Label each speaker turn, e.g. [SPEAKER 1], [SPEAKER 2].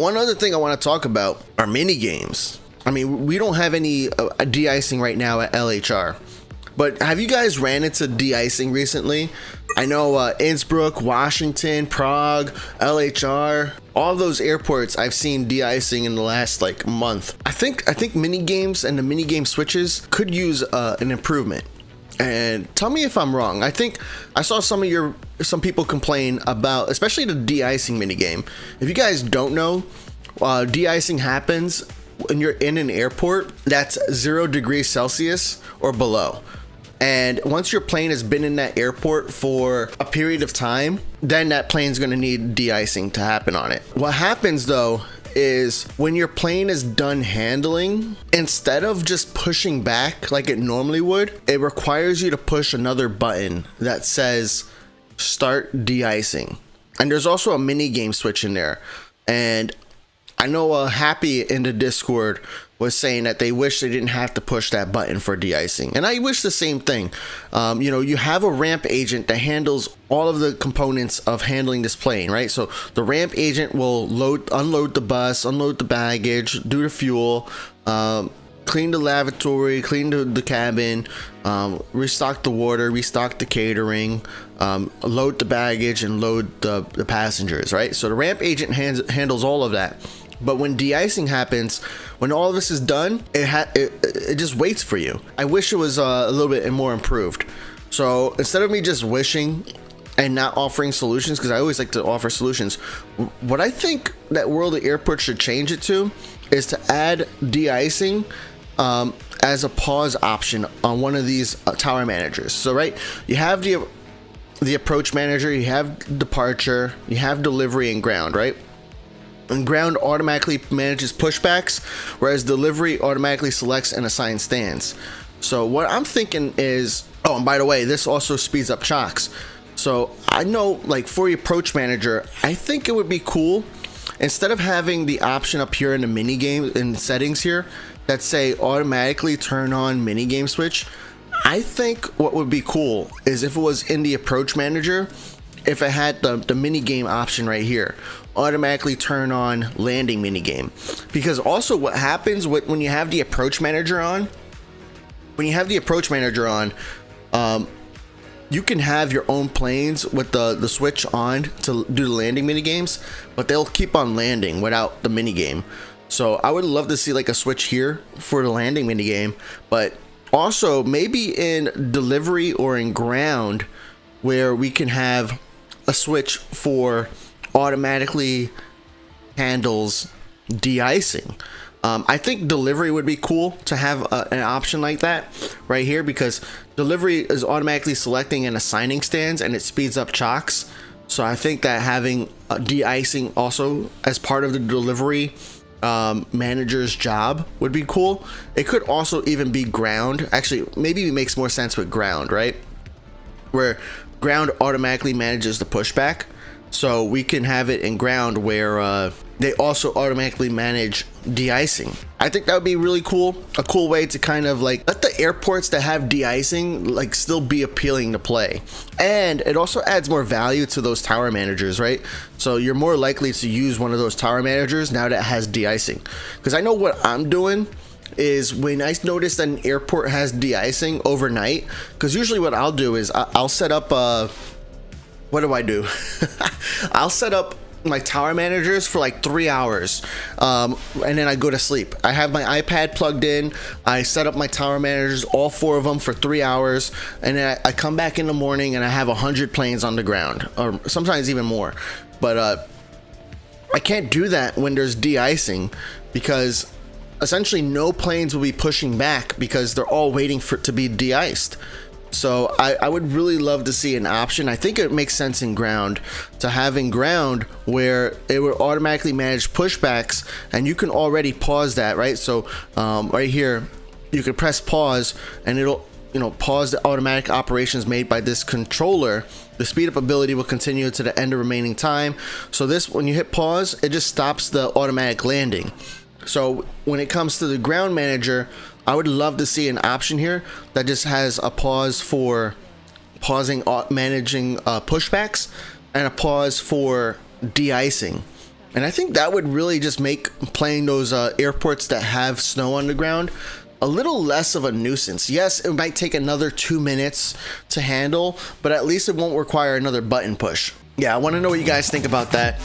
[SPEAKER 1] one other thing I want to talk about are mini games. I mean, we don't have any de-icing right now at LHR, but have you guys ran into de-icing recently? I know Innsbruck, Washington, Prague, LHR, all those airports I've seen de-icing in the last like month. I think mini games and the mini game switches could use an improvement. And tell me if I'm wrong. I think I saw some people complain about, especially the de-icing mini game. If you guys don't know, de-icing happens when you're in an airport that's 0 degrees Celsius or below. And once your plane has been in that airport for a period of time, then that plane's going to need de-icing to happen on it. What happens though is when your plane is done handling, instead of just pushing back like it normally would, it requires you to push another button that says start de-icing. And there's also a mini game switch in there. And I know Happy in the Discord was saying that they wish they didn't have to push that button for de-icing. And I wish the same thing. You know, you have a ramp agent that handles all of the components of handling this plane, right? So the ramp agent will unload the bus, unload the baggage, do the fuel, clean the lavatory, clean the cabin, restock the water, restock the catering, load the baggage, and load the passengers, right? So the ramp agent handles all of that. But when de-icing happens, when all of this is done, it just waits for you. I wish it was a little bit more improved. So instead of me just wishing and not offering solutions, because I always like to offer solutions, what I think that World of Airport should change it to is to add de-icing as a pause option on one of these tower managers. So right, you have the approach manager, you have departure, you have delivery and ground, right? And ground automatically manages pushbacks, whereas delivery automatically selects and assigns stands. So what I'm thinking is, oh, and by the way, this also speeds up chocks. So I know, like for your approach manager, I think it would be cool, instead of having the option up here in the mini game in settings here that say automatically turn on mini game switch, I think what would be cool is if it was in the approach manager, if it had the mini game option right here, automatically turn on landing mini game. Because also what happens when you have the approach manager on, you can have your own planes with the switch on to do the landing mini games, but they'll keep on landing without the mini game. So I would love to see like a switch here for the landing mini game, but also maybe in delivery or in ground where we can have a switch for automatically handles de-icing. I think delivery would be cool to have an option like that right here, because delivery is automatically selecting and assigning stands and it speeds up chocks. So I think that having de-icing also as part of the delivery manager's job would be cool. It could also even be ground. Actually, maybe it makes more sense with ground, right? Where ground automatically manages the pushback. So we can have it in ground where they also automatically manage de-icing. I think that would be really cool. A cool way to kind of like let the airports that have de-icing like still be appealing to play. And it also adds more value to those tower managers, right? So you're more likely to use one of those tower managers now that has de-icing. Because I know what I'm doing is when I notice that an airport has de-icing overnight, because usually what I'll do is I'll set up what do I do? I'll set up my tower managers for like 3 hours, and then I go to sleep. I have my iPad plugged in, I set up my tower managers, all 4 of them, for 3 hours, and then I come back in the morning and I have 100 planes on the ground, or sometimes even more. But I can't do that when there's de-icing, because essentially no planes will be pushing back because they're all waiting for it to be de-iced. So I would really love to see an option. I think it makes sense in ground to have in ground where it will automatically manage pushbacks, and you can already pause that, right? So right here, you can press pause and it'll pause the automatic operations made by this controller. The speed up ability will continue to the end of remaining time. So this, when you hit pause, it just stops the automatic landing. So when it comes to the ground manager, I would love to see an option here that just has a pause for pausing managing pushbacks and a pause for de-icing. And I think that would really just make playing those airports that have snow on the ground a little less of a nuisance. Yes, it might take another 2 minutes to handle, but at least it won't require another button push. Yeah, I want to know what you guys think about that.